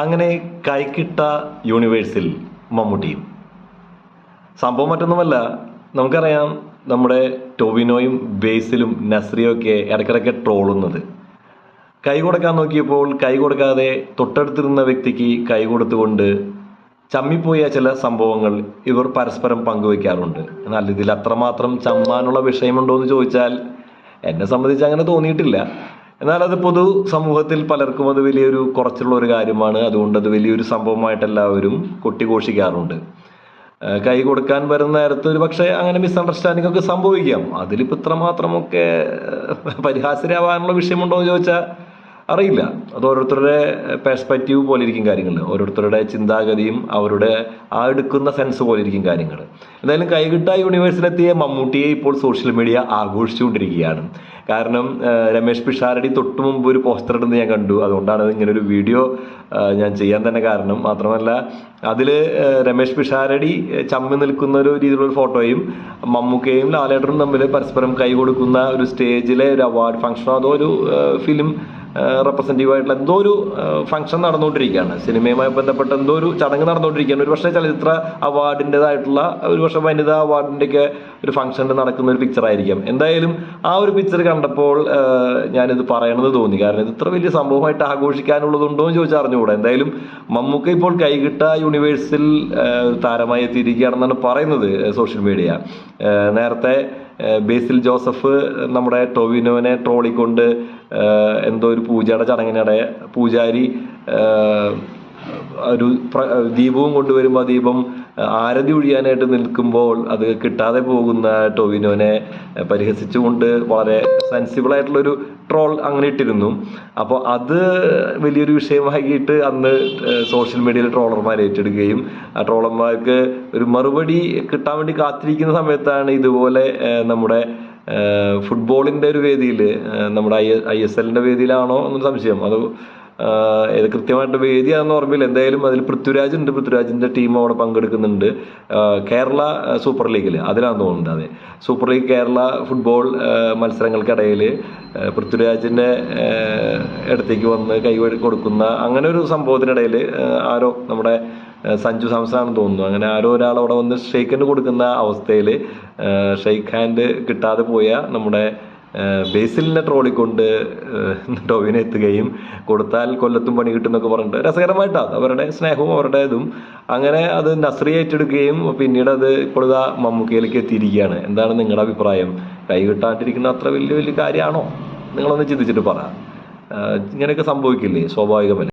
അങ്ങനെ കൈക്കിട്ട യൂണിവേഴ്സിൽ മമ്മൂട്ടിയും. സംഭവം മറ്റൊന്നുമല്ല, നമുക്കറിയാം നമ്മുടെ ടോവിനോയും ബേസിലും നസ്രിയും ഒക്കെ ഇടയ്ക്കിടയ്ക്ക് ട്രോളുന്നത്. കൈ കൊടുക്കാൻ നോക്കിയപ്പോൾ കൈ കൊടുക്കാതെ തൊട്ടടുത്തിരുന്ന വ്യക്തിക്ക് കൈ കൊടുത്തുകൊണ്ട് ചമ്മിപ്പോയ ചില സംഭവങ്ങൾ ഇവർ പരസ്പരം പങ്കുവെക്കാറുണ്ട്. എന്നാൽ ഇതിൽ അത്രമാത്രം ചമ്മാനുള്ള വിഷയമുണ്ടോ എന്ന് ചോദിച്ചാൽ എന്നെ സംബന്ധിച്ച് അങ്ങനെ തോന്നിയിട്ടില്ല. എന്നാൽ അത് പൊതു സമൂഹത്തിൽ പലർക്കും അത് വലിയൊരു കുറച്ചുള്ള ഒരു കാര്യമാണ്. അതുകൊണ്ട് അത് വലിയൊരു സംഭവമായിട്ട് എല്ലാവരും കൊട്ടിഘോഷിക്കാറുണ്ട്. കൈ കൊടുക്കാൻ വരുന്ന നേരത്ത് ഒരു പക്ഷേ അങ്ങനെ മിസ്അണ്ടർസ്റ്റാൻഡിംഗ് ഒക്കെ സംഭവിക്കാം. അതിലിപ്പോൾ ഇത്രമാത്രമൊക്കെ പരിഹാസ്യരാവാനുള്ള വിഷയമുണ്ടോ എന്ന് ചോദിച്ചാൽ അറിയില്ല. അത് ഓരോരുത്തരുടെ പെർസ്പെക്റ്റീവ് പോലെ ഇരിക്കും കാര്യങ്ങൾ, ഓരോരുത്തരുടെ ചിന്താഗതിയും അവരുടെ ആ എടുക്കുന്ന സെൻസ് പോലെ ഇരിക്കും കാര്യങ്ങൾ. എന്തായാലും കൈകിട്ട യൂണിവേഴ്സിലെത്തിയ മമ്മൂട്ടിയെ ഇപ്പോൾ സോഷ്യൽ മീഡിയ ആഘോഷിച്ചുകൊണ്ടിരിക്കുകയാണ്. കാരണം രമേഷ് പിഷാരടി തൊട്ട് മുമ്പ് ഒരു പോസ്റ്റർ ഇടുന്നത് ഞാൻ കണ്ടു. അതുകൊണ്ടാണ് ഇങ്ങനൊരു വീഡിയോ ഞാൻ ചെയ്യാൻ തന്നെ കാരണം. മാത്രമല്ല അതിൽ രമേഷ് പിഷാരടി ചമ്മി നിൽക്കുന്ന ഒരു രീതിയിലുള്ള ഫോട്ടോയും മമ്മൂക്കയും ലാലേട്ടനും തമ്മിൽ പരസ്പരം കൈ കൊടുക്കുന്ന ഒരു സ്റ്റേജിലെ ഒരു അവാർഡ് ഫംഗ്ഷനോ അതോ ഒരു ഫിലിം റെപ്രസെൻറ്റേറ്റീവ് ആയിട്ടുള്ള എന്തോ ഒരു ഫംഗ്ഷൻ നടന്നുകൊണ്ടിരിക്കുകയാണ്. സിനിമയുമായി ബന്ധപ്പെട്ട എന്തോ ഒരു ചടങ്ങ് നടന്നുകൊണ്ടിരിക്കുകയാണ്. ഒരു പക്ഷേ ചലച്ചിത്ര അവാർഡിൻ്റെതായിട്ടുള്ള ഒരു പക്ഷേ വനിതാ അവാർഡിൻ്റെയൊക്കെ ഒരു ഫംഗ്ഷനിൽ നടക്കുന്ന ഒരു പിക്ചർ ആയിരിക്കാം. എന്തായാലും ആ ഒരു പിക്ചർ കണ്ടപ്പോൾ ഞാനിത് പറയണത് തോന്നി. കാരണം ഇത് ഇത്ര വലിയ സംഭവമായിട്ട് ആഘോഷിക്കാനുള്ളതുണ്ടോ എന്ന് ചോദിച്ചാൽ അറിഞ്ഞുകൂടാ. എന്തായാലും മമ്മൂക്ക ഇപ്പോൾ കൈകിട്ട യൂണിവേഴ്സിൽ താരമായി എത്തിയിരിക്കുകയാണെന്നാണ് പറയുന്നത് സോഷ്യൽ മീഡിയ. നേരത്തെ ബേസിൽ ജോസഫ് നമ്മുടെ ടോവിനോനെ ട്രോളിക്കൊണ്ട് എന്തോ ഒരു പൂജയുടെ ചടങ്ങിനിടെ പൂജാരി ഒരു ദീപവും കൊണ്ടുവരുമ്പോൾ ആ ദീപം ആരതി ഒഴിയാനായിട്ട് നിൽക്കുമ്പോൾ അത് കിട്ടാതെ പോകുന്ന ടോവിനോനെ പരിഹസിച്ചുകൊണ്ട് വളരെ സെൻസിബിൾ ആയിട്ടുള്ളൊരു ട്രോൾ അങ്ങനെ ഇട്ടിരുന്നു. അപ്പോൾ അത് വലിയൊരു വിഷയമാക്കിയിട്ട് അന്ന് സോഷ്യൽ മീഡിയയിൽ ട്രോളർമാർ ഏറ്റെടുക്കുകയും ആ ട്രോളർമാർക്ക് ഒരു മറുപടി കിട്ടാൻ വേണ്ടി കാത്തിരിക്കുന്ന സമയത്താണ് ഇതുപോലെ നമ്മുടെ ഫുട്ബോളിൻ്റെ ഒരു വേദിയിൽ, നമ്മുടെ ISLൻ്റെ വേദിയിലാണോ എന്നൊരു സംശയം, അത് ഇത് കൃത്യമായിട്ട് വേദിയാണെന്ന് ഓർമ്മയില്ല. എന്തായാലും അതിൽ പൃഥ്വിരാജ് ഉണ്ട്, പൃഥ്വിരാജിൻ്റെ ടീം അവിടെ പങ്കെടുക്കുന്നുണ്ട്. കേരള സൂപ്പർ ലീഗിൽ അതിലാണെന്ന് തോന്നുന്നത്. അതെ, സൂപ്പർ ലീഗ് കേരള ഫുട്ബോൾ മത്സരങ്ങൾക്കിടയിൽ പൃഥ്വിരാജിൻ്റെ അടുത്തേക്ക് വന്ന് കൈ കൊടുക്കുന്ന അങ്ങനെ ഒരു സംഭവത്തിനിടയിൽ ആരോ നമ്മുടെ സഞ്ജു സാംസണാണെന്ന് തോന്നുന്നു, അങ്ങനെ ആരോ ഒരാൾ അവിടെ വന്ന് ഷെയ്ക്ക് ഹാൻഡ് കൊടുക്കുന്ന അവസ്ഥയിൽ ഷെയ്ക്ക് ഹാൻഡ് കിട്ടാതെ പോയ നമ്മുടെ ബേസിലിനെ ട്രോളിക്കൊണ്ട് ടോവിനെ എത്തുകയും കൊടുത്താൽ കൊല്ലത്തും പണി കിട്ടുന്നൊക്കെ പറഞ്ഞിട്ട് രസകരമായിട്ടാണ് അവരുടെ സ്നേഹവും അവരുടെ ഇതും. അങ്ങനെ അത് നസ്രി ഏറ്റെടുക്കുകയും പിന്നീട് അത് ഇപ്പോൾ ഇതാ മമ്മൂക്കയിലേക്ക് എത്തിയിരിക്കുകയാണ്. എന്താണ് നിങ്ങളുടെ അഭിപ്രായം? കൈ കിട്ടാണ്ടിരിക്കുന്ന അത്ര വലിയ കാര്യമാണോ? നിങ്ങളൊന്ന് ചിന്തിച്ചിട്ട് പറ. ഇങ്ങനെയൊക്കെ സംഭവിക്കില്ലേ? സ്വാഭാവികമല്ലേ?